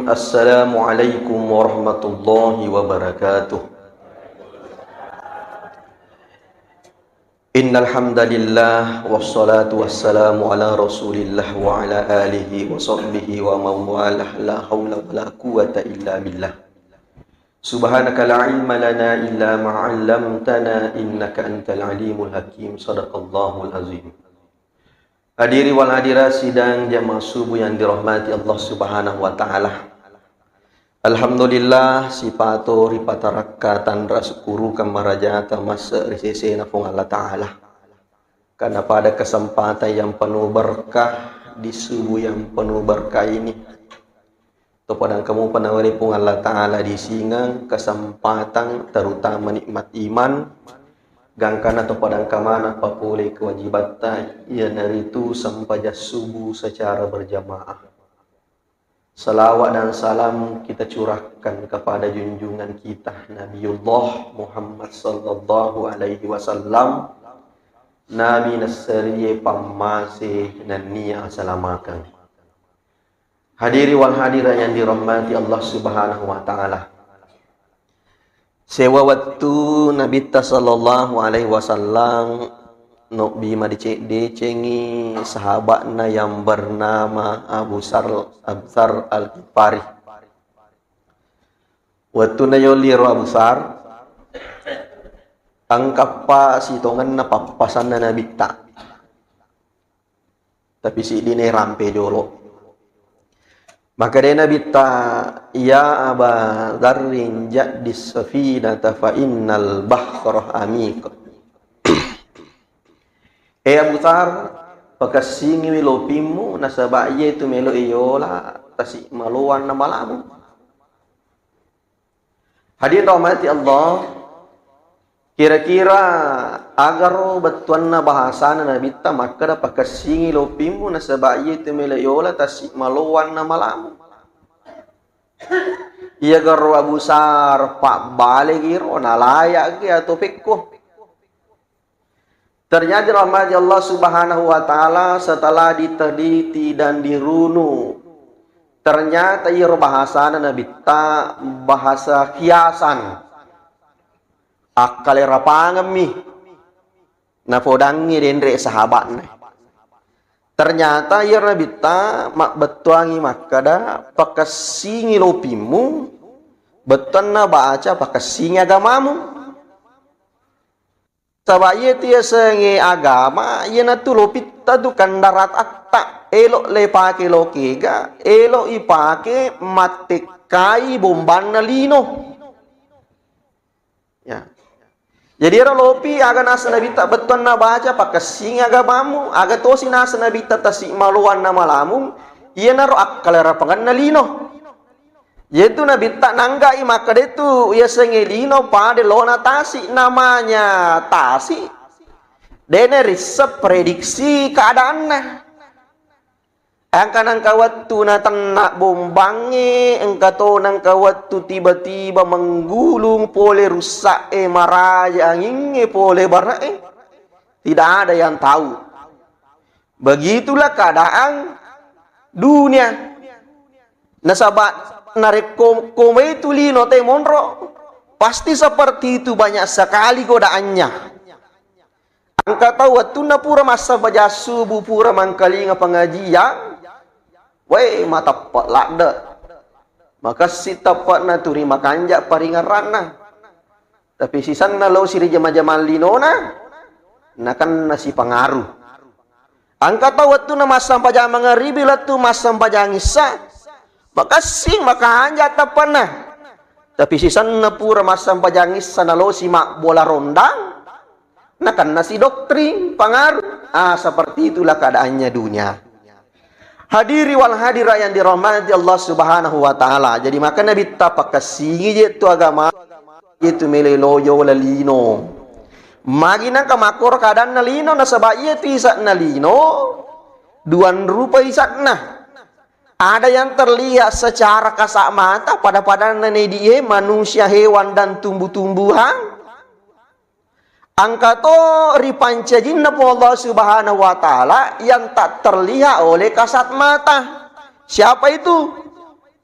Assalamualaikum warahmatullahi wabarakatuh. Innal hamdalillah wassalatu wassalamu ala Rasulillah wa ala alihi wa sahbihi wa mawalah, la haula wala quwata illa billah. Subhanaka la ilma lana illa ma 'allamtana innaka antal alimul hakim. Shadaqallahul azim. Hadiri wal hadirat sidang jamaah subuh yang dirahmati Allah Subhanahu wa taala. Alhamdulillah sipato ripataraka tandra syukuru kamarajata masa risese na pong Allah taala. Karena pada kesempatan yang penuh berkah di subuh yang penuh berkah ini, to padang kamu panawari pong Allah taala di singang kesempatan terutama nikmat iman gangkana to padang kamana papule kewajiban ia naritu sampaja subuh secara berjamaah. Salawat dan salam kita curahkan kepada junjungan kita Nabiullah Muhammad sallallahu alaihi wasallam, Nabi Nasriye pamase dan niya salamakan. Hadiri wal hadirat yang dirahmati Allah Subhanahu wa taala. Sewa waktu Nabi sallallahu alaihi wasallam nok bima dicengi sahabatnya yang bernama Abu Zar Al-Ghifari. Waktu na yoliro Abu Zar angkap pa si tongan na papasan na Nabi ta. Tapi si dine rampe dulu. Maka dia Nabi ta, ya Aba Dzarrin jadis safinata fa innal bahra amiq. Abu Zar, pakasingi wilopimu nasabaye itu melo iyola tasi maluan na malamu. Hadir rahmati Allah, kira-kira agar betuan na bahasa na Nabi ta maka da pakasingi lopimu nasabaye itu melo iyola tasi maluan na malamu. Iya garo Abu Zar pak balik giro nalaya ge atau fikku. Ternyata rahmat Allah Subhanahu wa taala setelah diteliti dan dirunu, ternyata ia bahasa Nabi ta bahasa kiasan. Akal rapangemi na podangi dendre sahabatna. Ternyata ia Nabi ta mak betuangi makada pakasingi lopimu betuan na baca pakasingi agamamu. Sabaya tia sengi agama ia na tu lopit tadu kandarat akta elok le pake lokega elok ipake matekai bomban na lino. Ya. Jadi era lopi aga nasa Nabi ta betuan na baca pakasingi agamamu aga tosi nasa Nabi ta tasik maluan na malamu ia na ro akkalera pangan na lino. Yaitu Nabi tak nanggai maka itu ia sengelino pada lona tasi namanya tasi. Dene riset prediksi keadaannya. Angka waktu na tenak bombangi, engkau nangka waktu tiba-tiba menggulung pole rusak maraya angin pole barai. Tidak ada yang tahu. Begitulah keadaan dunia. Nasabat narik kome itu lino te monro pasti seperti itu banyak sekali godaannya. Angka tahu waktu na pura masa baca subuh pura mangkalinga pengajian, weh mata pak lakda. Maka si tapak na turi makanja paringan rana. Tapi sisan na lo siri jama-jama linona, na kan nasi pengaruh. Angka tahu waktu na masa baca mangaribi lah tu masa baca ngisa. Maka sing maka hanya tapana. Tapi sisan na pura masam pajangis sanalo si mak bola rondang. Nah kan nasi doktrin pengaruh. Seperti itulah keadaannya dunia. Hadiri wal hadirat yang dirahmati Allah Subhanahu wa taala. Jadi maka Nabi tapak kasingi itu agama itu meleloyo lalino. Magina kamakor keadaan nalino nasabaya tisat nalino. Duan rupa isatna. Ada yang terlihat secara kasat mata pada dia manusia, hewan dan tumbuh-tumbuhan. Angka to ripanca jinna Allah Subhanahu wa taala yang tak terlihat oleh kasat mata. Siapa itu?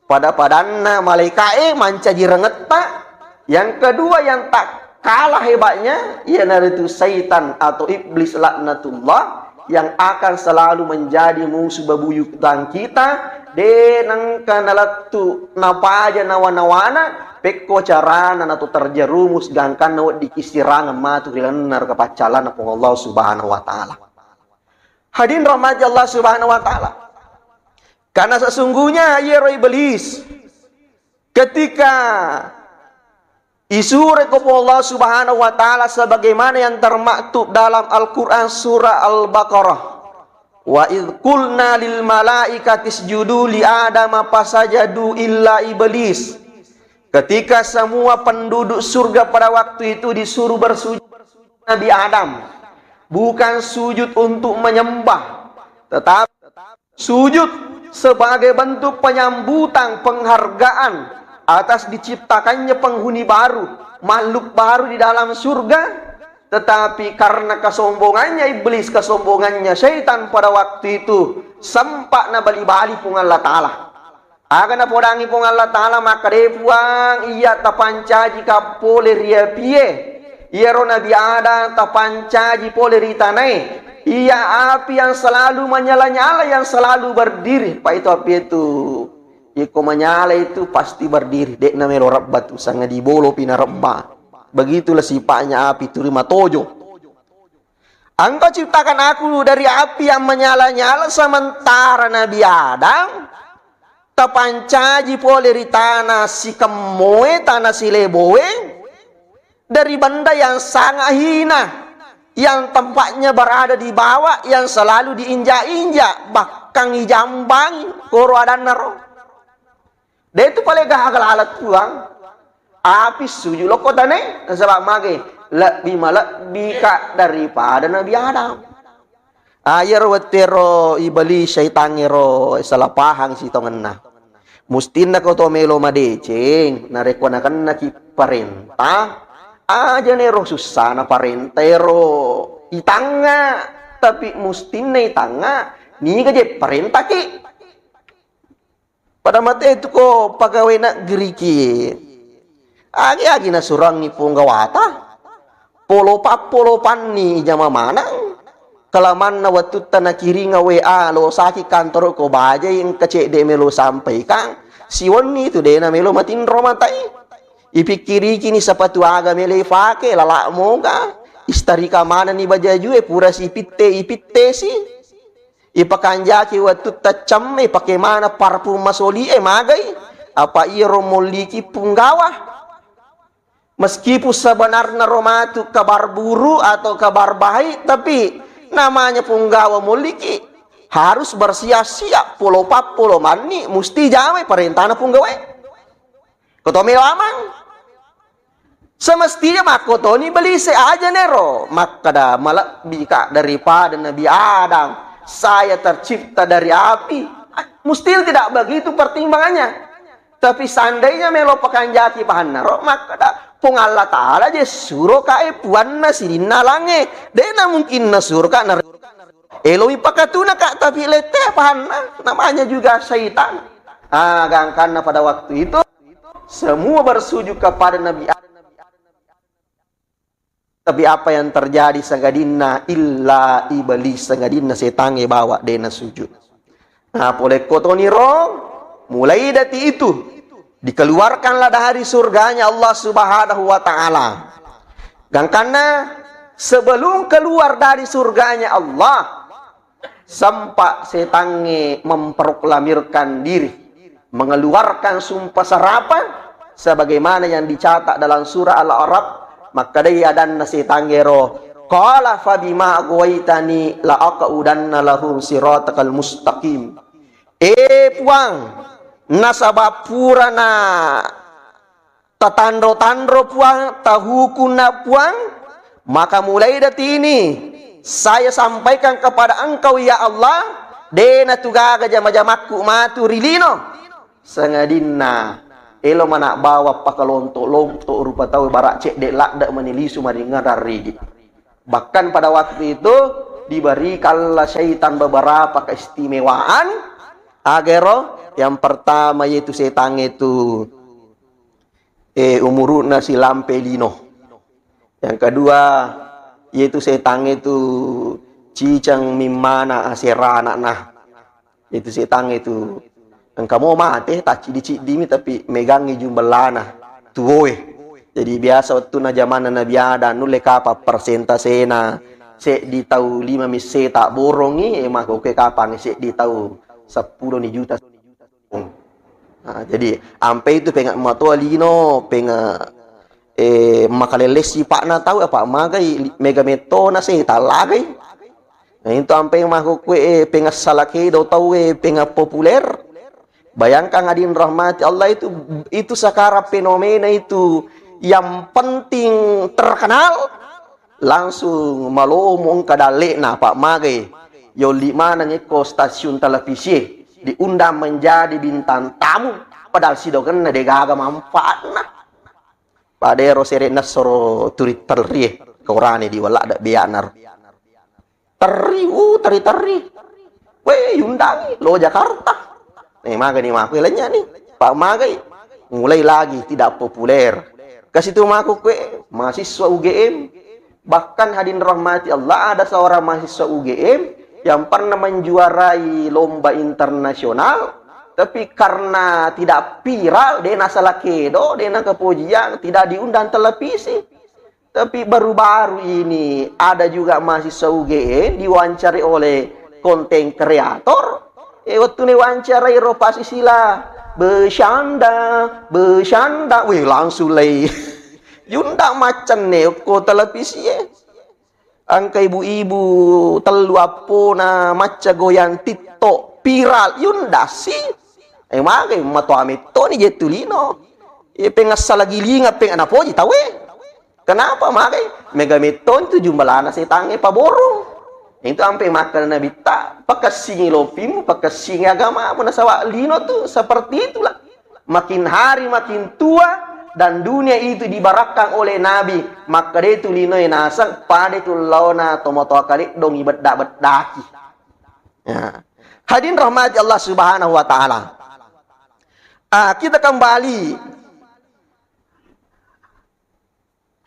pada padanna malaikat manca jirengeta. Yang kedua yang tak kalah hebatnya ialah itu syaitan atau iblis laknatullah yang akan selalu menjadi musuh bebuyutan kita. Denang kanalatu napaja nawana pekko carana natu terjerumus gangkan nawat dikisirangan matu dilenar kepacalan apung Allah subhanahu wa ta'ala. Hadirin rahmati Allah subhanahu wa ta'ala. Karena sesungguhnya ya iblis ketika isure kepada Allah subhanahu wa ta'ala sebagaimana yang termaktub dalam Al-Quran surah Al-Baqarah. Wa idh qulna lil malaikati isjudu li adama fasajadu illa iblis. Ketika semua penduduk surga pada waktu itu disuruh bersujud Nabi Adam, bukan sujud untuk menyembah, tetapi sujud sebagai bentuk penyambutan penghargaan atas diciptakannya penghuni baru, makhluk baru di dalam surga. Tetapi karena kesombongannya iblis, kesombongannya syaitan pada waktu itu, sempat na bali-bali pung Allah Ta'ala. Akan na podangi pung Allah Ta'ala, maka depuang iya tapanca jika pole ria pie. Iya ro Nabi Adam tapanca jika pole ritanai. Iya api yang selalu menyala-nyala, yang selalu berdiri. Pak itu api itu. Iko menyala itu pasti berdiri. Dek namelo rabbat usanga dibolo pina rabba. Begitulah sifatnya api turima tojo. Engkau ciptakan aku dari api yang menyala-nyala, sementara Nabi Adam tapancaji poleri tanah si kemoe, tanah si leboe, dari benda yang sangat hina, yang tempatnya berada di bawah, yang selalu diinjak-injak, bahkan dijambangi koro adan naro. Dia itu paling gagal alat puang. Api sujud loko tane sebab mage lebih bika daripada Nabi Adam. Ayer wetero iblis syaitan ero salah pahang si tongenna. Mustinna ko to melo madeceng narekonakan na ki parenta. Aja nero susah na parenta ero itanga tapi mustinna itanga ni gaje parenta ki. Pada mata itu ko pegawai nak geriki. Agi-agi na surangi pung gawata. Polo-pan ni jama mana. Kalaman na watut na kiri nga WA lo saki kantor ko bajay yung kacek de melo sampaikan. Siwan ni itu de na melo matin romatay. Ipikiri kini sapatu aga melo ifake lalak mo ka. Istari ka mana ni bajaju pura si ipitte si. Ipakanjaki watut tacam ipake mana parfum masoli magay. Apa iro moliki punggawah. Meskipun sebenarnya romatu kabar buru atau kabar baik, tapi namanya punggawa muliki harus bersiap-siap pulau mani mesti jamai perintahnya punggawa. Kotomi lamang. Semestinya makotoni beli aja nero. Maka dah malah bika daripada Nabi Adam. Saya tercipta dari api. Mesti tidak begitu pertimbangannya. Tapi seandainya melo pakanjaki pahan naro, maka dah pung Allah Ta'ala je suruh kae puan na sinina lange. Dena mungkin na suruh ka na eloi pakatuna kak tapi leteh pahan namanya juga syaitan. Gangkan na pada waktu itu semua bersujud kepada Nabi Adam. Tapi apa yang terjadi sagadina illa iblis sagadina setange bawa dena sujud. Nah boleh kotoni rong. Mulai dari itu dikeluarkanlah dari surganya Allah subhanahu wa ta'ala. Dan karena sebelum keluar dari surganya Allah, sempat setange memproklamirkan diri, mengeluarkan sumpah serapah sebagaimana yang dicatat dalam surah Al-A'raf. Maka dia dan setange roh qala fabima aghwaytani la aqudanna lahum siratal mustaqim. Puang nasabab purana tatandro-tandro puang tahukuna puang, maka mulai dari ini saya sampaikan kepada engkau ya Allah dena tugaga jama-jamaku matu rilino sengadina elo mana bawa pakalonto-lonto rupa tahu barak cek dek lakda menilisu maringa dari. Bahkan pada waktu itu diberikanlah syaitan beberapa keistimewaan agero Yang pertama yaitu setang itu umuruna si lampe lino. Yang kedua yaitu setang itu cicang mimana aserana nah. Itu setang itu engkau mau mati tak cidi-cidi tapi megangi jumbalana tuoe. Jadi biasa waktu na zaman Nabi ada nule kapa persentasena se di tahu 5 mise tak borongi mah oke kapan se di tahu 10 ni juta. Nah, jadi ampe itu pengen matua lino pengen makaleles si pak na tahu apa magai megametona se talagai. Nah itu ampe mah kue pengen salake do tahu pengen populer. Bayangkan hadirin rahmati Allah itu sekarang fenomena itu yang penting terkenal langsung malomong kadale na Pak Mage yo lima nanya ko stasiun televisi diundang menjadi bintang tamu padahal sidokan na degaga manfaatna padero serena soro turit terri korane di wala ada bianar teri we undangi lo Jakarta Magai nih maku lainnya nih Pak Magai mulai lagi tidak populer kasih itu maku kue mahasiswa UGM bahkan hadirin rahmati Allah ada seorang mahasiswa UGM yang pernah menjuarai lomba internasional tapi karena tidak viral dia salah kedo dia kepujian tidak diundang televisi tapi baru-baru ini ada juga mahasiswa UGM diwawancari oleh konten kreator waktu ni wawancara Eropa sila bersanda wih langsung lay yunda macan ne ko televisi angka ibu-ibu telu apo na maca goyang TikTok viral yunda si magai mato amito ni jetulino pengasal lagi linga penganapoji tawe kenapa magai megameton tu jumbalana setange paborong itu sampai makan Nabi tak pakai singi lopim pakai singi agama pun sawa lino tuh seperti itulah makin hari makin tua dan dunia itu dibarakkan oleh Nabi maka dia itu lino nasang pada itu launa tomoto kali dong ibadah-bedaki ya. Hadirin rahmati Allah Subhanahu wa taala. Kita kembali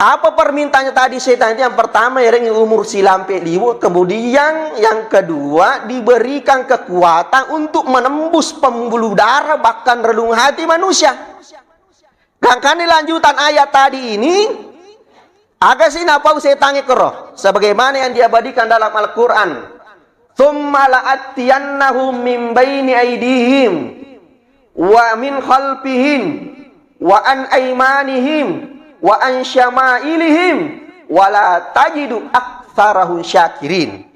apa permintaannya tadi setan itu yang pertama yang umur silampe liwo kemudian yang kedua diberikan kekuatan untuk menembus pembuluh darah bahkan relung hati manusia. Dan kan lanjutan ayat tadi ini agak sih napa setannya keroh sebagaimana yang diabadikan dalam Al-Qur'an. Tsumma la'atiyannahum min baini aydihim wa min khalfihim wa an aymanihim wa an syama'ilihim wala tajidu aktsarahum syakirin.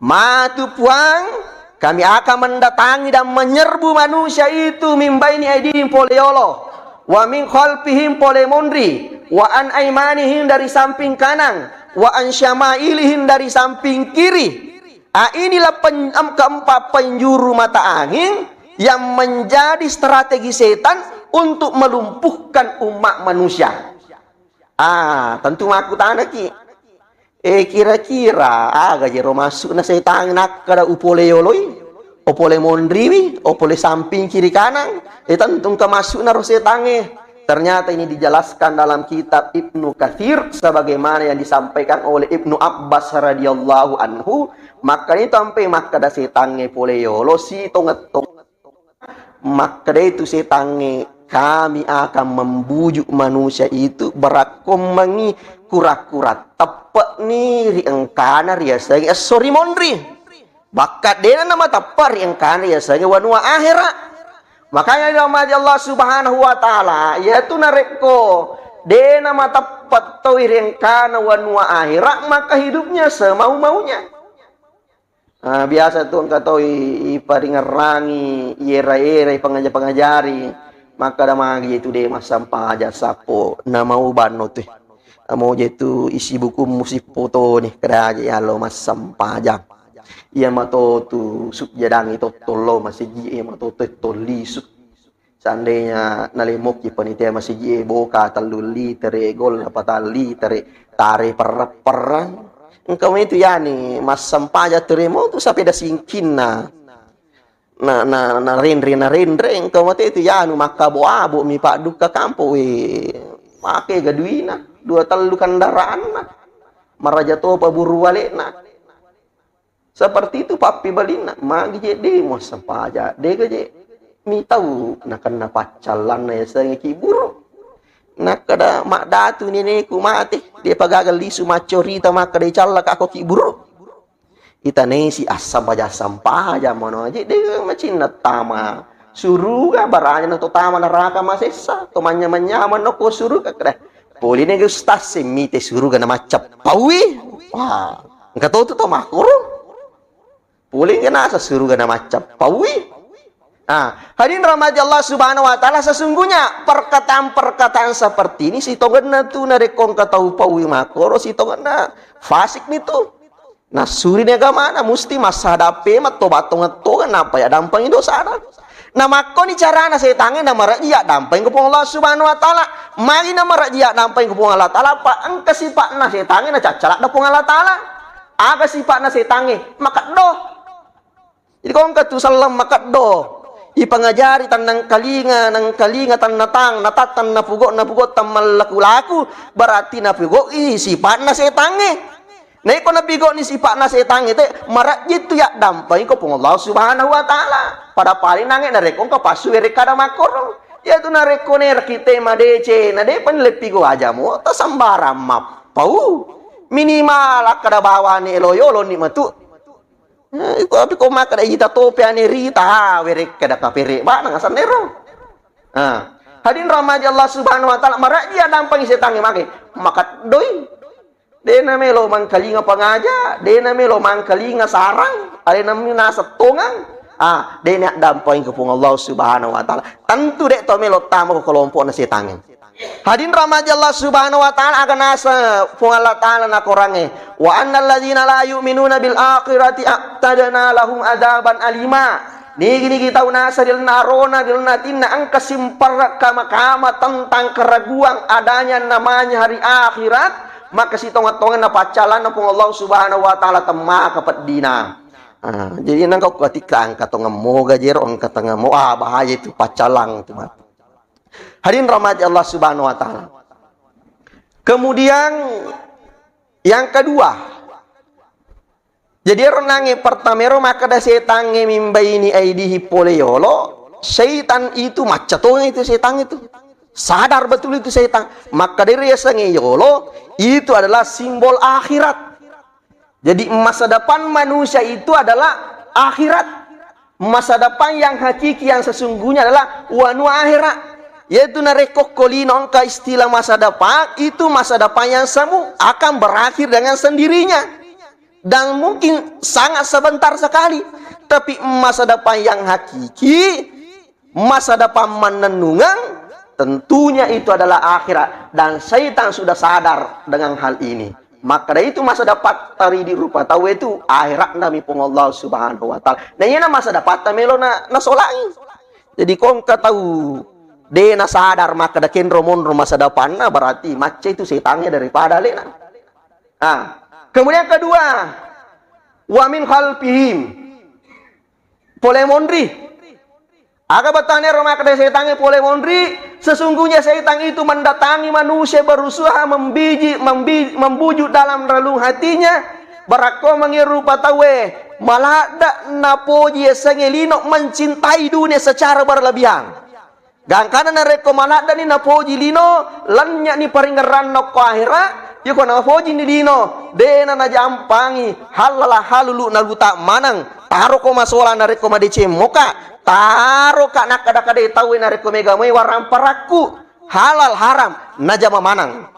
Matu puang kami akan mendatangi dan menyerbu manusia itu min baini aidihim poleolo wa min khalfihim pole mondri wa an aymanihim dari samping kanan wa an syama'ilihim dari samping kiri. Inilah keempat penjuru mata angin yang menjadi strategi setan untuk melumpuhkan umat manusia. Tentu aku tanya ki. Kira-kira gajero masuk na setan nak kada upole yoloi, opole mondriwi, opole samping kiri kanan. Tentu masuk na setange. Ternyata ini dijelaskan dalam kitab Ibnu Katsir sebagaimana yang disampaikan oleh Ibnu Abbas radhiyallahu anhu. Maka itu sampai maka da setange pole yolo si tongetong. Maka itu setange kami akan membujuk manusia itu berakomangi kura-kura tepat ni riengkana riasanya sorry mondri bakat dia nama tepat riengkana riasanya wanua akhirat makanya nama Allah Subhanahu wa taala yaitu nareko dia nama tepat tau riengkana wanua akhirat maka hidupnya semau-maunya. Biasa tuh engkau tahu iparingerangi ira-ira pengajar-pengajari maka dah magi itu deh mas sampah aja sapo nama ubano tuh mau itu isi buku musik foto nih kera aja ya lo mas sampah aja iya mato tu sub jadang itu tolo masih ji mato tu toli sub seandainya nalemok ji panitia masih ji boka taluli tere gol apa tali tare perang engkau itu ya nih mas sampah aja terima tuh sampai dah singkin nah na rendre engkau mati itu ya anu maka boabo mi pak duka kampo we make gaduina dua telu kendaraan maraja topa buru walena seperti itu papi balina magi je demo sapaja dega je mi tahu nak kena pacalan ya sering kiburu nak kada mak datu neneku mati dia pagagal lisu macorita maka dia calak aku kiburu ita nesi asam baja sampah aja mono aja dia macin tama suruh ga baranya to tama neraka masesa to manya-manya manoko suruh ka kada poli ne gustas semite suruh ga na macap pawi wah enggak tahu to makuru poli ga sa suruh ga na macap pawi. Hadirin rahmati Allah Subhanahu wa taala, sesungguhnya perkataan-perkataan seperti ini si tongana tu na rekong katahu pawi makoro si tongana fasik nitu. Nah suri nega mana musti masa hadape mat tobat tonga napa ya dampang dosa ada. Nah mako ni carana setangin na marajia dampang kupong Allah Subhanahu wa taala. Mari na marajia dampang kupong Allah taala pa ang kasipat na setangin na cacalak na pong Allah taala. Aga sipat na setangin makat do. Jadi kong katu salam makat do. Ipangajari tanang kalinga tanatang natatan na pugo tamal laku-laku berarti na pugo sifat na setange na iko na bigo ni sifat na setange te marat jitu ya dampay ko pong Allah Subhanahu wa taala pada paling nange na rekong kapasu kada makor ya tu na rekone rakite madece na de pan lepigo aja mo ta sambara mapau minimal kada bawa ni eloyolo ni matu. Iko api ko makada ita tope ane rita werek kada kapere ba nang asan nero. Hadin rahmat Allah Subhanahu wa taala marak dia dampang setange make makat doi. Dena melo mangkalinga pangaja, dena melo mangkalinga sarang, ale nami nasa tongang. Dena dampang kepung Allah Subhanahu wa taala. Tentu dek to melo tamo ko kelompok na setange. Hadin rahmat Allah Subhanahu wa taala akan asa pung Allah taala na korange wa annal ladzina la yu'minuna bil akhirati a'tadna lahum adaban alima. Nigi kita unasa dil narona dil natina ang kasimpar kama tentang keraguan adanya namanya hari akhirat maka si tonga-tonga na pacalan na pung Allah Subhanahu wa taala temma kapat dina. Jadi nang kau ketika ang katonga mo gajero ang katanga mo bahaya itu pacalang tu. Hadirin rahmati Allah Subhanahu wa taala. Kemudian yang kedua. Jadi renangi pertamero maka da setan mimbaini aidihi poleyolo. Setan itu macatong itu setan itu. Sadar betul itu setan. Maka dari yolo itu adalah simbol akhirat. Jadi masa depan manusia itu adalah akhirat. Masa depan yang hakiki yang sesungguhnya adalah wanu akhirat. Yaitu narekok kolino angka istilah masa depan itu masa depan yang semu akan berakhir dengan sendirinya dan mungkin sangat sebentar sekali. Tapi masa depan yang hakiki, masa depan menenungan, tentunya itu adalah akhirat dan syaitan sudah sadar dengan hal ini. Maka dari itu masa depan tari di rupa tahu itu akhirat nami pun Allah Subhanahu wa taala. Nah ini masa depan tamelo na solangi. Jadi kong tahu dena sadar maka da kenro monro masa depan berarti maca itu setannya daripada lena. Kemudian kedua, wa min khalfihim polemondri. Aga batane maka da setannya polemondri, sesungguhnya setan itu mendatangi manusia berusaha membujuk dalam relung hatinya barako mengirupa tawe malada napoji sengelino mencintai dunia secara berlebihan. Gangkana na rekomana ni napoji lino lanya ni paringaran no kahira yuko na napoji ni lino dena na jampangi halala halulu naluta manang taro ko masola na rekomade cemoka taro ka nakada-kada tahu na rekomega mo waram paraku halal haram na jama manang.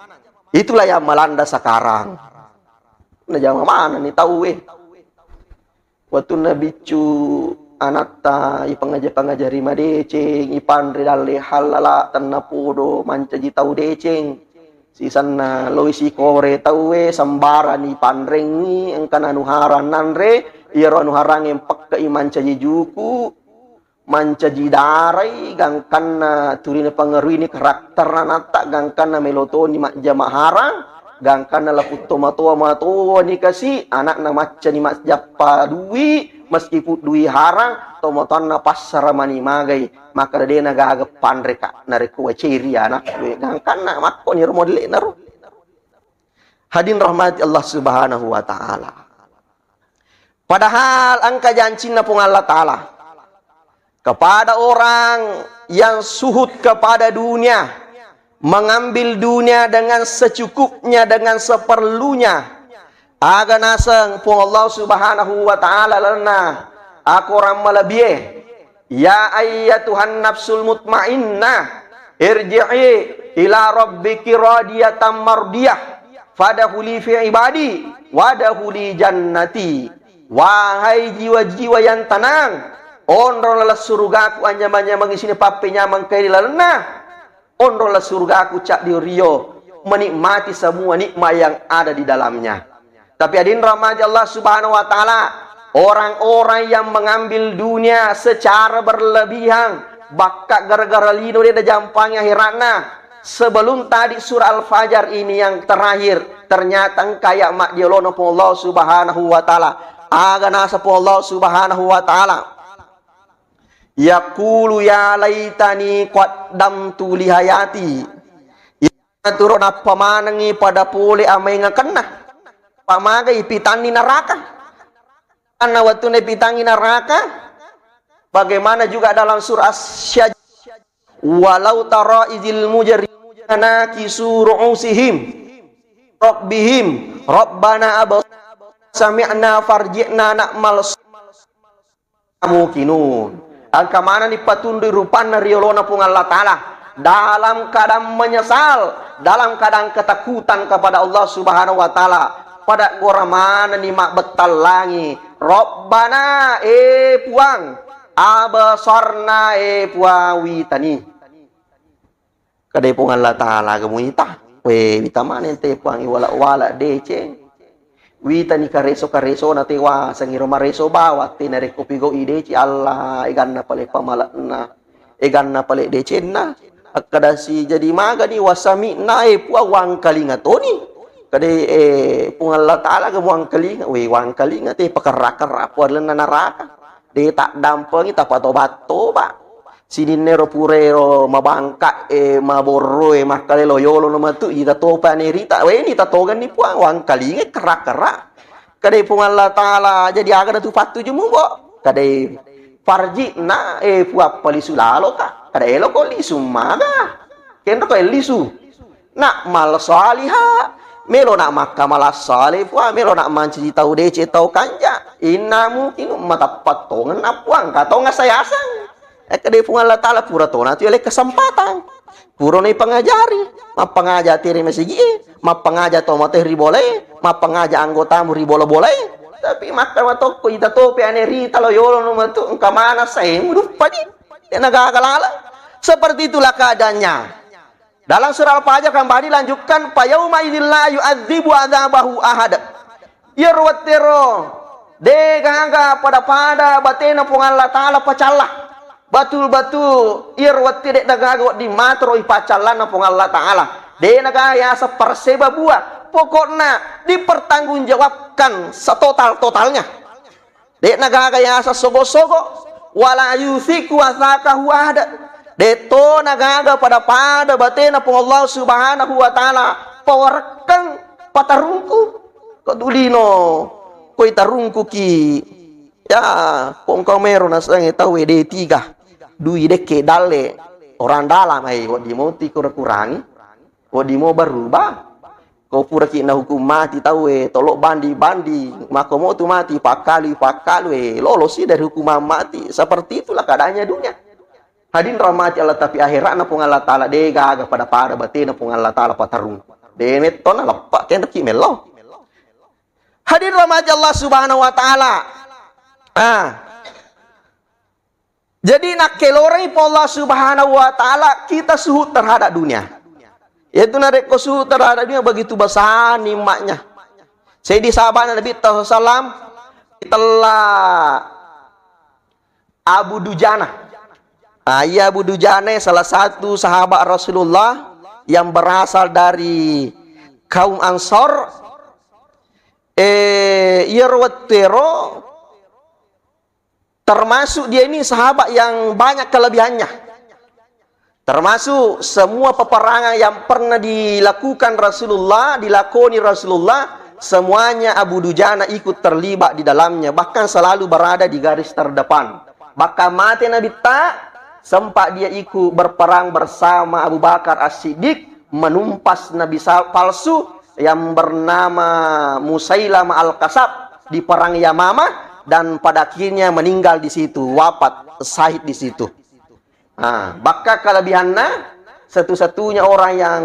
Itulah yang melanda sekarang. Na jama mana ni tahu waktu nabicu anata ipangajari madeceng ipan ridale halala tannapodo mancaji tau deceng sisanna loisi kore tawe sambara ni panrengi engkan anuharan nanre iro anuharang empak ke mancaji juku mancaji darai gangkanna turine pangaruh ini karakter nanata gangkanna melotoni mak jamaharang gangkanna laputo matua ni kasi anak na maca ni mas jappa duwi meskipun dui harang tomoton na pasar mani magai maka dia naga pandre ka nareku ciri anak gangkan na makko ni model naru. Hadin rahmati Allah Subhanahu wa taala. Padahal angka janji na pung Allah taala kepada orang yang suhud kepada dunia, mengambil dunia dengan secukupnya, dengan seperlunya. Aga nasang pung Allah Subhanahu wa taala lana aku orang malabie. Ya ayyatuhan nafsul mutmainnah irji'i ila rabbiki radiyatan mardiyah fadkhuli fi ibadi wadkhuli jannati. Wahai jiwa-jiwa yang tenang, onrolah surgaku anjamanya mengisini papenya mangkai lalana. Onrolah surgaku cak di rio menikmati semua nikmat yang ada di dalamnya. Tapi adin rahmat Allah Subhanahu wa taala, orang-orang yang mengambil dunia secara berlebihan, bakak gara-gara lino dia jampangnya hirana. Sebelum tadi surah Al-Fajr ini yang terakhir, ternyata kayak mak diolono pun Allah Subhanahu wa taala. Aga nasa pun Allah Subhanahu wa taala. Yaqulu ya laitani qaddamtu li hayati. Ya turun apa manangi pada pule amai ngakena. Pamagai pitani neraka. Karena waktu pitangi neraka. Bagaimana juga dalam surah Syajdah. Walau tara izil mujrimina kisu ru'usihim rabbihim rabbana abas sami'na farji'na na'mal mukinun. Angka mana ni patundu rupana riolona pun Allah Ta'ala dalam keadaan menyesal, dalam keadaan ketakutan kepada Allah Subhanahu wa taala. Pada orang mana ni mak betal langi Rabbana puang abasarna puawi tani kadai pun Allah Ta'ala gemuita we wita mana ente puang iwala-wala dece wita ni kareso na tewa sangiro mareso bawa te nare kopigo ide ci Allah iganna pale pamalakna iganna pale decenna akadasi jadi maga ni wasami nae puang wang kalinga toni kadai pung Allah Ta'ala ke wang kalinga we wang kalinga te pakara-kara puan naraka de tak dampengi tak patobat-tobat sininero purero mabangka maboro makalelo yolo no matu ita topa ni rita we ni tatogan ni puang wang kalinga kera-kera kadai pung Allah Ta'ala jadi aga tu patu jumu bo kadai farji na puap palisulalo ka kadai lo ko lisu maga kendo ko lisu nak mal salihah melo nak maka malas salih puang melo nak manci tahu dece tahu kanja inna mungkin mata patongan apuang katau ngasayasang kadai pun Allah Ta'ala pura tona tu oleh kesempatan pura ni pengajari ma pengajar tiri mesigi ma pengajar tomote boleh ma pengajar anggota muri boleh tapi maka matoko ita tope ane rita lo yolo no matu engka mana saya muduh padi nagagalala seperti itulah keadaannya. Dalam surah Al-Fajr kembali dilanjutkan yauma idzil la yu'adzibu adzabahu ahad. Yarwatiro degaga pada batena pun Allah Ta'ala pacalah. Batul-batul irwatire dagaga di matro ipacalana pun Allah Ta'ala. De nagaya seperseba buah. Pokoknya dipertanggungjawabkan setotal-totalnya. De nagaya sogo-sogo wala yusiku wasakahu ahad. Deto nagaga pada batena pun Allah Subhanahu wa taala pawarkan patarungku kodulino koi tarungku ki ya pong kamero nasang tahu D3 dui deke dale orang dalam wadi mau ti kurangi wadi mau berubah kau pura kina hukum mati tahu tolok bandi maka mau tu mati pakali lolo sih dari hukuman mati seperti itulah keadaannya dunia. Hadin rahmati Allah tapi akhirat na pung Allah Ta'ala dega pada batin na pung Allah Ta'ala patarung. Denet to na lapak ken ki melo. Hadin rahmati Allah Subhanahu wa taala. Jadi nak kelore Allah Subhanahu wa taala kita suhud terhadap dunia. Yaitu narek suhud terhadap dunia begitu besar nikmatnya. Saya di sahabat Nabi sallallahu telah Abu Dujana. Abu Dujana salah satu sahabat Rasulullah yang berasal dari kaum Ansor. Yerwatero termasuk dia ini sahabat yang banyak kelebihannya. Termasuk semua peperangan yang pernah dilakukan Rasulullah, dilakoni Rasulullah, semuanya Abu Dujana ikut terlibat di dalamnya. Bahkan selalu berada di garis terdepan. Bahkan mati Nabi sempat dia ikut berperang bersama Abu Bakar As-Siddiq, menumpas Nabi palsu yang bernama Musailamah Al-Kadzab di perang Yamamah, dan pada akhirnya meninggal di situ, wafat, syahid di situ. Nah, maka kelebihannya satu-satunya orang yang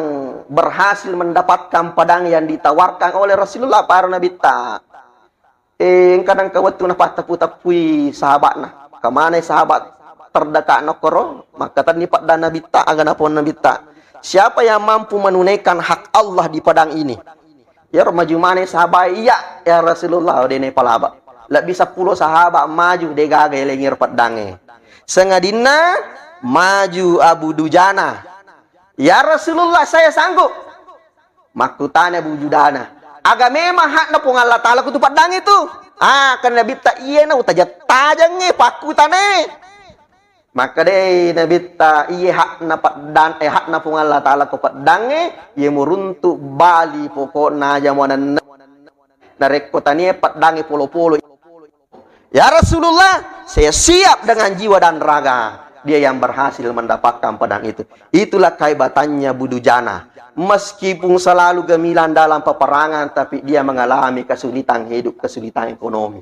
berhasil mendapatkan pedang yang ditawarkan oleh Rasulullah para Nabi kadang kawat tu napa tapu-tapui sahabat nah. Kemana sahabat terdekat nokoro, maka tadi pak dan Nabi agak pun Nabi siapa yang mampu menunaikan hak Allah di padang ini? Ya maju mana sahabat? Iya ya Rasulullah dene palaba. Lah bisa 10 sahabat maju de gagal lengir padangnya. Sengadina maju Abu Dujana. Ya Rasulullah, saya sanggup. Makutanya Abu Dujana. Aga memang hak na pung Allah Ta'ala kutu padang itu. Kan Nabi iya na utajat tajangnya pakutane. Maka deh Nabi iya hak na padang hak na pung Allah Ta'ala ku padangnya ia meruntuk bali pokokna jamuanan narek kotanya padangnya polo-polo. Ya Rasulullah, saya siap dengan jiwa dan raga. Dia yang berhasil mendapatkan pedang itu. Itulah kehebatannya Abu Dujana. Meskipun selalu gemilang dalam peperangan, tapi dia mengalami kesulitan hidup, kesulitan ekonomi.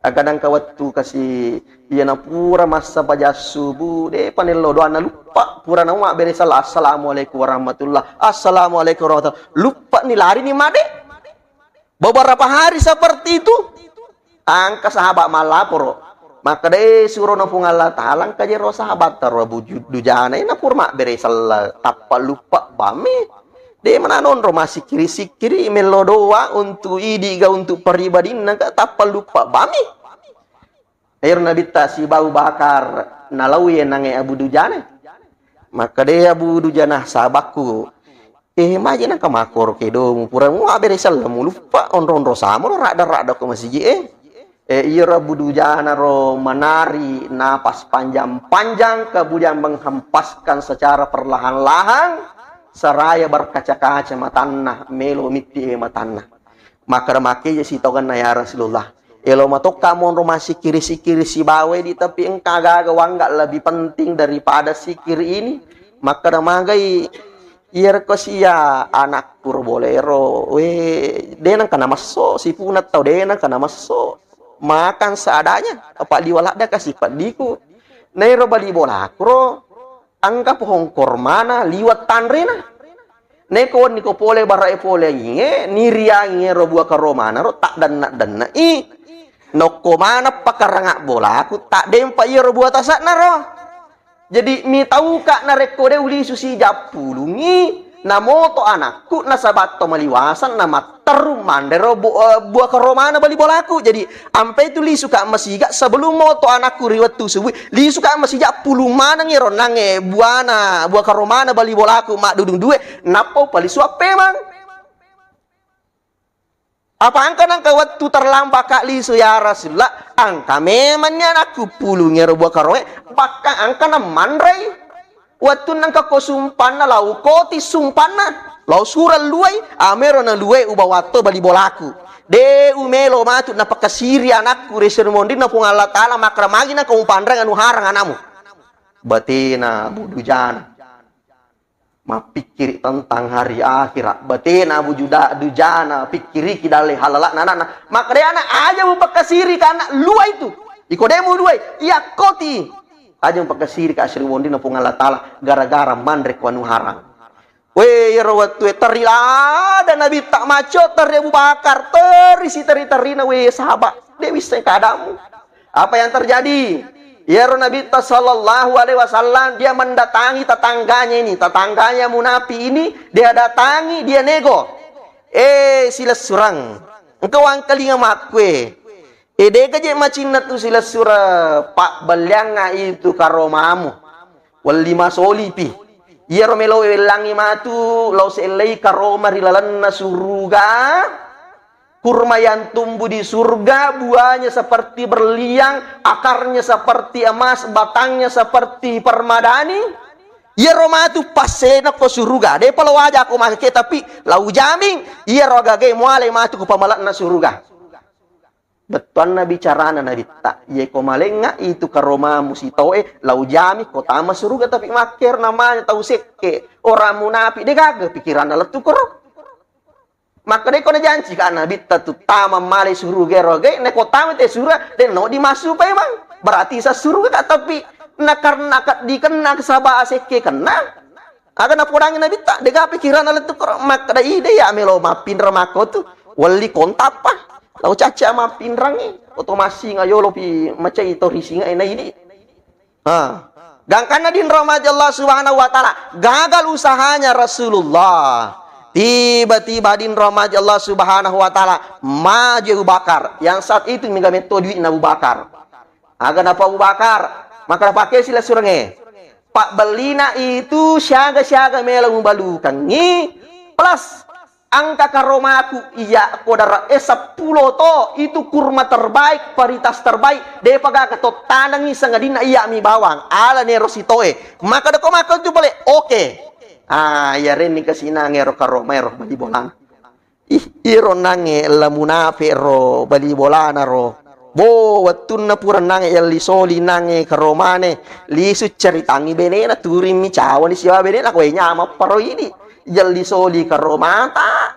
Kadang kawatu kasih dia na pura masa baca subuh deh panelo doa na lupa pura na mak beresal assalamualaikum warahmatullah assalamualaikum warahmatullah lupa nih lari nih made. Beberapa hari seperti itu angka sahabat malaporo. Maka deh suruh nafung Allah Ta'ala kajero sahabat taruh Abu Dujana ina purma beresal tappa lupa bame. Dia menanon masih kiri melodoa untuk idiga untuk pribadi naga tappa lupa bame. Air Nabi si Abu Bakar nalawi nange Abu Dujana. Maka deh Abu Dujana sahabatku. Maji nang kamakor kedo pura mu beresal mu lupa onro sama lo rada ke masjid iya Abu Dujana ro menari napas panjang-panjang kemudian menghempaskan secara perlahan-lahan seraya berkaca-kaca matannah melo miti matannah. Maka make si togan na ya Rasulullah elo matok kamu ro masih kiri si bawe di tapi engka gawang enggak lebih penting daripada sikir ini. Maka magai iya ko siya anak purbolero denang kana maso si punat tau denang kana maso makan seadanya apa diwalak dah kasih padiku nairo bali bola kro angka pohongkor mana liwat tanrena neko niko pole barai pole nge niriange ro bua karo mana ro tak dan i noko mana pakaranga bola aku tak dempa iya ro bua tasak naro jadi mi tahu kak nareko de uli susi japulungi na moto anakku na sabato maliwasan na materu mandero buah karomana bali bolaku. Jadi ampe itu li suka masiga sebelum moto anakku riwat tu subuh li suka masija puluh mana ngiro nange buana buah karomana bali bolaku mak dudung duwe napo pali suap memang apa angka nang waktu terlambat kak li su ya Rasulullah angka memangnya anakku puluh ngiro buah karome bahkan angka na mandrai waktu nang kako sumpan na lau koti sumpan na lau sural luai amero na luai ubawato bali bolaku de umelo matu na pakasiri anakku resermondi na pung Allah Ta'ala makramagi na kaumpandang anu harang anamu batina Abu Dujana mapikir tentang hari akhirat batina Abu Dujana pikiri kidale halalak nana makre anak aja mu pakasiri ka anak luai itu ikodemu luai iya koti aja pakai siri ke asri wondi na pung Allah Ta'ala gara-gara mandrek wanu harang. Weh rawat tu terila dan Nabi tak maco teri Abu Bakar teri na weh sahabat dia bisa keadamu. Apa yang terjadi? Ya Nabi sallallahu alaihi wasallam dia mendatangi tetangganya munafi ini dia datangi dia nego. Silas surang. Engkau angkalinga makwe. Deka je macina tu sila sura pak balyanga itu karomamu wal lima solipi iya romelo welangi matu lau selei karoma rilalan na suruga Kurma yang tumbuh di surga, buahnya seperti berliang, akarnya seperti emas, batangnya seperti permadani. Ia roma tu pasena ko surga. De palo wajah ko make tapi lau jaming ia roga ge muale matu ko pamalat na surga. Betul na bicara na nabita. Ye ko malenga itu ka roma musitoe lau jami ko tama surga tapi maker namanya tau sekke orang munafi de gaga pikiran na letu ko. Maka de ko na janji ka nabita tu tama male surga roge ne ko tama te surga de no dimasuk pa emang. Berarti sa surga ka tapi na karena dikena kesaba aseke kena akan apa orangnya nabi tak dega pikiran ala tu mak da ide ya melo mapin ramako tu wali kontak pa lau caca mapin rangi otomasi ngayo lopi macam itu risinga ena ini gangkana din rahmat Allah subhanahu wa ta'ala gagal usahanya Rasulullah. Tiba-tiba din rahmat Allah subhanahu wa ta'ala maju Abu Bakar yang saat itu minta metode Abu Bakar. Agan apa Abu Bakar? Maka pakai sila surangnya. Pak Belina itu syaga-syaga melang balukan ni plus angka karomaku iya kodara 10 to itu kurma terbaik paritas terbaik de paga ketot tanangi sangadina iya mi bawang ala nerositoe maka deko maka tu boleh oke. Ya ren ni kasina ngero karomero bali bolan iro nange la munafi ro bali bolana ro bo watun na pura nange yalli soli nange karomane lisu caritangi benena turim mi cawa ni siwa benena ko nyama paro ini yalli soli karomata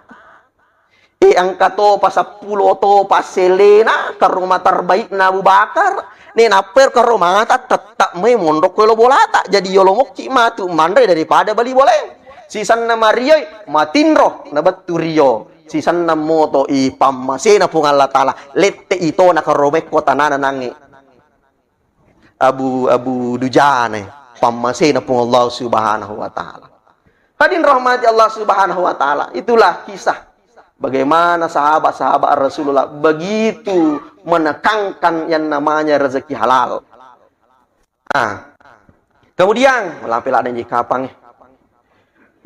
angkato pa 10 to pa selena karoma terbaik na Abu Bakar ne naper karomata tetap me mondok ko lo bolata jadi yolo mokci matu mandre daripada bali boleh sisan na Maria matinro na baturio sisan na moto ipamase na pung Allah Ta'ala lette ito na karome ko tanana nangi Abu Dujane pamase na pung Allah Subhanahu wa Ta'ala. Hadirin rahmati Allah Subhanahu wa Ta'ala, itulah kisah bagaimana sahabat-sahabat Rasulullah begitu menekankan yang namanya rezeki halal. Kemudian melampil ada kapang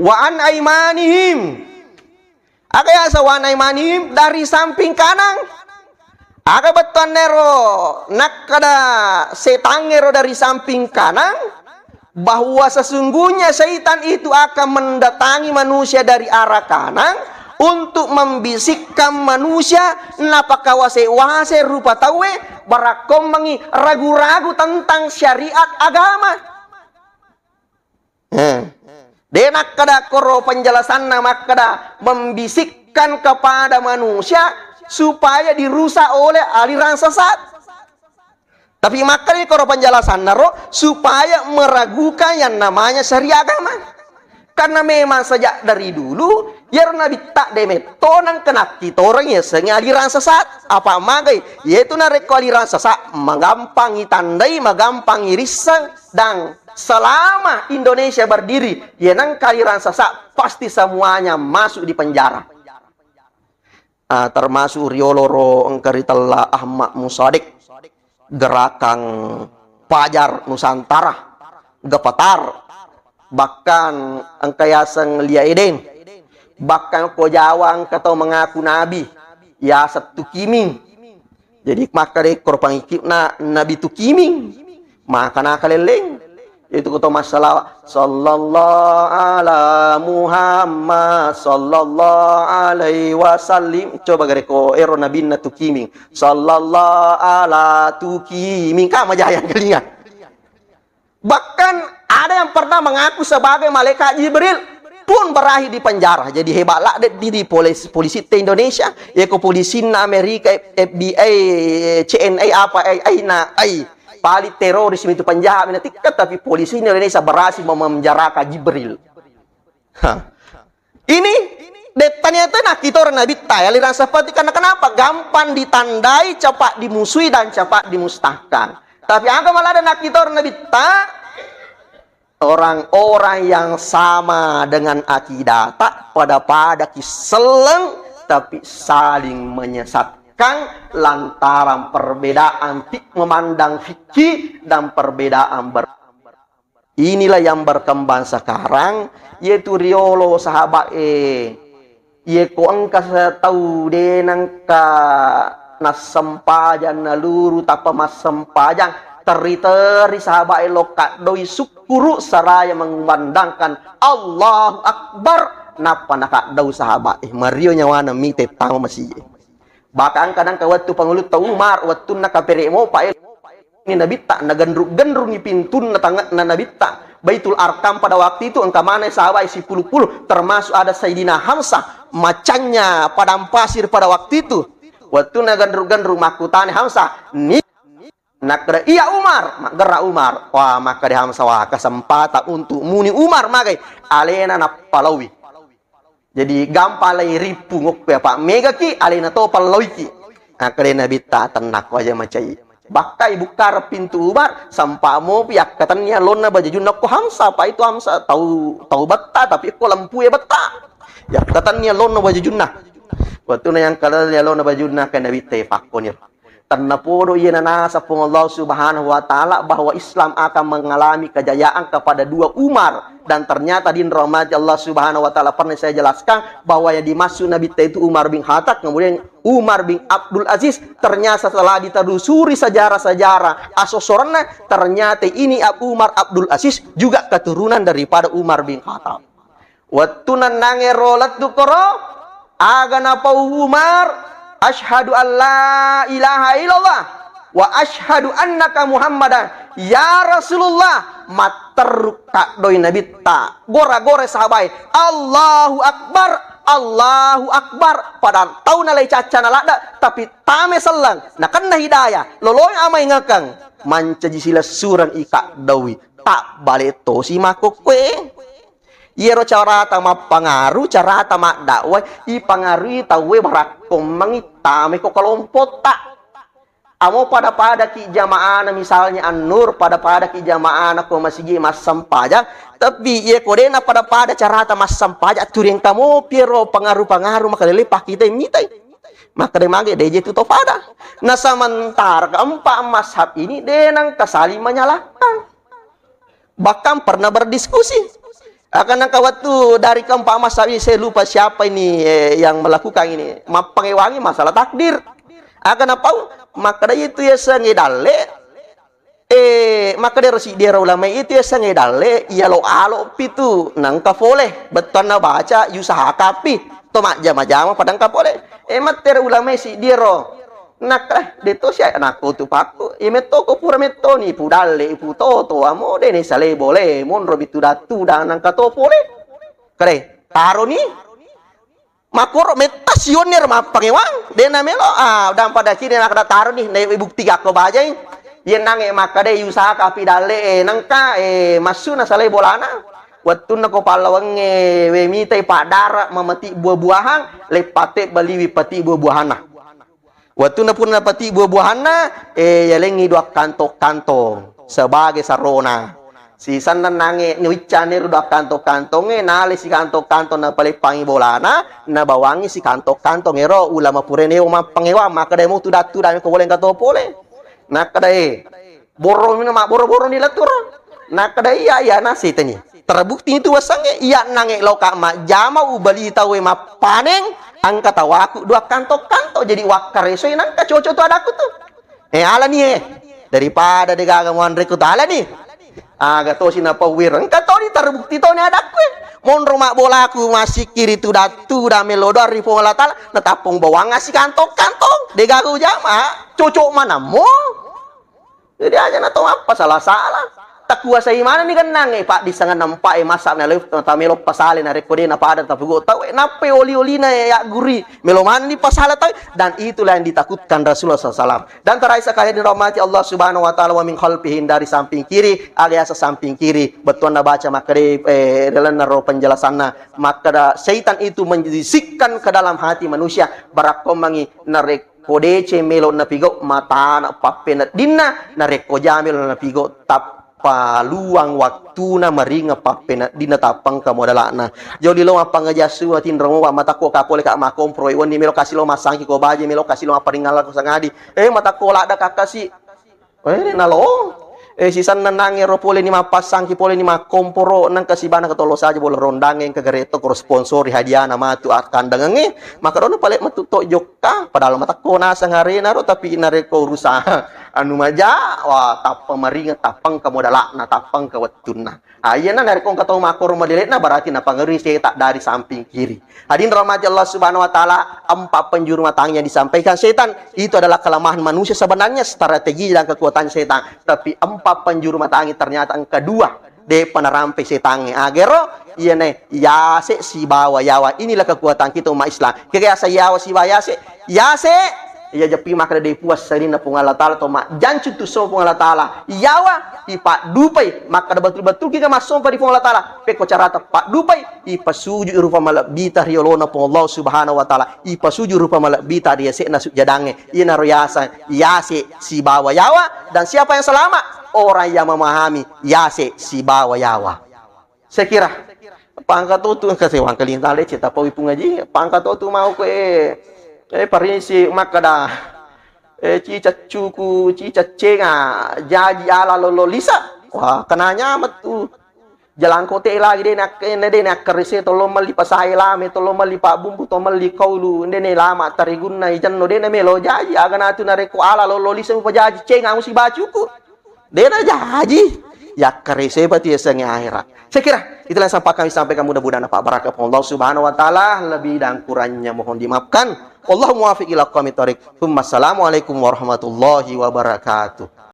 wa an aimanihim agak ya wan aimanihim dari samping kanan agak beton nero nakada setangero dari samping kanan bahwa sesungguhnya syaitan itu akan mendatangi manusia dari arah kanan untuk membisikkan manusia napakawase-wase rupa tawe barakomangi ragu-ragu tentang syariat agama. Denak kada koro penjelasan nama kada membisikkan kepada manusia supaya dirusak oleh aliran sesat. Tapi makanya koro penjelasan naro supaya meragukan yang namanya syariat agama. Karena memang sejak dari dulu ya Nabi tak demetonang kena kita orang ya aliran sesat apa magai yaitu nareko aliran sesat magampangi tandai magampangi risang dan selama Indonesia berdiri ya nang aliran sesat pasti semuanya masuk di penjara. Termasuk rioloro engkaritalla Ahmad Musadik gerakan Pajar Nusantara Gepatar bahkan angkayasang liaiden bahkan ko jawang katau mengaku nabi ya satu kiming jadi maka de korpang ikip na nabi tu kiming maka nakaleleng itu kata masalah sallallahu ala Muhammad sallallahu alaihi wasallim coba gareko ero nabi na tu kiming sallallahu ala tu kiming kama jayang kelingan bahkan ada yang pernah mengaku sebagai malaikat Jibril pun berakhir di penjara. Jadi hebatlah di polisi Indonesia, ya ke polisi Amerika, FBI, CNA apa paling teroris itu penjahat tiket tapi polisi Indonesia berhasil memenjarakan Jibril. Ini ternyata kita orang Nabi aliran seperti karena kenapa? Gampang ditandai, cepat dimusuhi dan cepat dimusnahkan. Tapi angka malah ada kita orang Nabi orang-orang yang sama dengan akidah tak pada kiseleng tapi saling menyesatkan lantaran perbedaan memandang fikih dan perbedaan inilah yang berkembang sekarang yaitu riolo sahabat Ye ko angka sa tahu de nangka nasampajan naluru tapa masampajan teri sahabat elokat doi sukuru saraya mengumandangkan Allahu Akbar napa nakak dau sahabat Mario nyawana mite tama masih bahkan kadang kawatu pangulut tau Umar wattu nakapere mo pa ini nabita nagandrung-gandrungi pintun na nabita Baitul Arkam pada waktu itu engkau mana sahabat isi puluh-puluh termasuk ada Sayyidina Hamzah macannya padang pasir pada waktu itu waktu nagandrung-gandrung makutane Hamzah ni nak iya Umar gerak Umar wah maka di Hamzah wah kesempatan untuk muni Umar makai alena na palawi jadi gampalai ripu ngok Pak mega ki alena to palawi ki akalena bita tenak aja macai bakai buka pintu Umar sampamu piak katanya lona baju junak ko Hamzah apa itu Hamzah tahu beta tapi ko lampu ya beta ya katanya lona baju junak waktu na yang kalau lona baju junak kena bite pakonir karena podo ia nasa pun Allah Subhanahu wa taala bahwa Islam akan mengalami kejayaan kepada dua Umar dan ternyata di rahmat Allah Subhanahu wa taala pernah saya jelaskan bahwa yang dimaksud Nabi itu Umar bin Khattab kemudian Umar bin Abdul Aziz ternyata setelah ditelusuri sejarah-sejarah asosorna ternyata ini Umar Abdul Aziz juga keturunan daripada Umar bin Khattab. Waktu nanange rolat dukoro agana pa Umar Ashhadu an la ilaha illallah wa ashhadu annaka Muhammadan ya Rasulullah mater kak doi nabi ta gora-gore sahabai Allahu Akbar padahal tahu nalai caca nalada tapi tame selang na kena hidayah loloy amai ngakang mancaji sila surang ika dawi tak balik to si makokwe Yero cara tama pengaruh, cara tama dakwah, i pengaruh tawe barakom mengitame ko kelompok tak. Amo pada ki jamaah misalnya An-Nur pada ki jamaah ko masih mas sampaja, tapi ye kodena pada cara tama sampaja turing kamu piero pengaruh makalilipah kita mitai. Maka demage deje tu pada. Nah sementara keempat mazhab ini denang kesaling menyalahkan. Bahkan pernah berdiskusi. Akan waktu dari keempat mazhab ini saya lupa siapa ini yang melakukan ini pengewangi masalah takdir akan apa maka itu ya sengedale maka dia ulama itu ya sengedale ya lo alo pitu nangka boleh betul na baca usaha kapi tomak jama-jama padang kapole materi ulama si dia nak deto siya anako tu paku imeto ko pura meto ni pudale putoto amo de ni sale boleh mon robitu datu dan nang kato pole kare taro ni makoro metasioner ma pangewang de na melo dan pada kini nak taro ni bukti ako bajai yen nange makade usaha kapi dale nangka masu na sale bolana waktu nako palawang we mitai padara mamati buah-buahan lepate baliwi pati buah-buahana waktu na pun napati buah-buahanna yalengi dua kantong sebagai sarona si sana nange niwicane dua kantong nale si kantong na palipangi bolana na bawangi si kantong ero ulama purene ma pangewa maka demo tu datu dan ko boleh kato pole nak kadai borong mina boro-boro ni latur nak kadai ya nasi tani terbukti itu wasange iya nange loka ma jama ubali tawe ma paneng angka tawaku dua kantong jadi wakar eso nangka cocok tu adaku tuh ala nih daripada degaga muandre ku ala nih gato sinapa wir angka to ni terbukti to ni adaku mon rumah bolaku masih kiri tu datu da melodor ri pola tal natapong bawang ngasih kantong degaga jama cocok mana mo jadi aja na to apa salah tak kuasa mana ni kan nang pak di sangan nampak masak na leuf tamelo pasale na rekode na pada tapi go tahu nape oli na ya guri melo mana ni pasale tahu dan itulah yang ditakutkan Rasulullah SAW dan terakhir sekali dirahmati Allah Subhanahu wa taala wa min khalfihin dari samping kiri alias samping kiri betul na baca maka dalam naro penjelasanna maka syaitan itu menjisikkan ke dalam hati manusia barakomangi narek kodece melo na pigo mata na papena dinna narek ko jamel na pigo tap paluang waktu na maringa papena dina tapang kamu adalah na jodi lo apa ngajasu atin romo mata ko kapole ka makompro iwan ni melo kasih lo masangki ko baje melo kasih lo apa ringala ko sangadi mata ko la ada kakasi na lo Sisan nanangi ro pole ni mapasang ki pole ni makomporo nang kasibana katolo saja bola rondangen ke gereto ko sponsori hadiah nama tu kandang nge maka rono palet matuto jokka padahal mata kona sang arena ro tapi nareko rusa anu maja wah tapang maringa tapang ka modalakna tapang ka wattuna ayeuna nareko katong makor modeletna berarti na pangeri tak dari samping kiri hadirin rahmat Allah Subhanahu wa taala 4 penjuru matang yang disampaikan setan itu adalah kelemahan manusia sebenarnya strategi dan kekuatan setan tapi 4 penjuru mata angin ternyata yang kedua de penerampe setange agero iya ne yase si bawa yawa inilah kekuatan kita umat Islam kaya sa yawa si bawa yase iya japi maka de puas sarina pung Allah taala to mak jancu tu so pung Allah taala yawa ipa dupai maka betul-betul kita masuk pada pung Allah taala peko carata pak dupai ipa suju rupa malabita riolona pung Allah Subhanahu wa taala ipa suju rupa malabita dia se nasuk jadange ina royasa yase si bawa yawa dan siapa yang selamat orang yang memahami yase si bawa yawa. Saya kira pangkat tu kasi wang kalintang le cita pawi pungaji pangkat tu mau ko parisi makada cica cuku cica cenga jaji ala lolo lisa wah kenanya metu jalan kote lagi de nak kerese tolo mali pasai lame tolo mali pak bumbu to mali kaulu ndene lama tarigunna ijanno de melo jaji agana tu nareko ala lolo lisa upajaji cenga musi bacuku dena jaji ya kerese berarti eseng akhirat. Saya kira itulah yang sampai kami sampaikan mudah-mudahan Pak Barakah Allah Subhanahu wa taala lebih dan kurangnya mohon dimaafkan. Wallahu muwaffiq ila aqwamit thoriq. Assalamualaikum warahmatullahi wabarakatuh.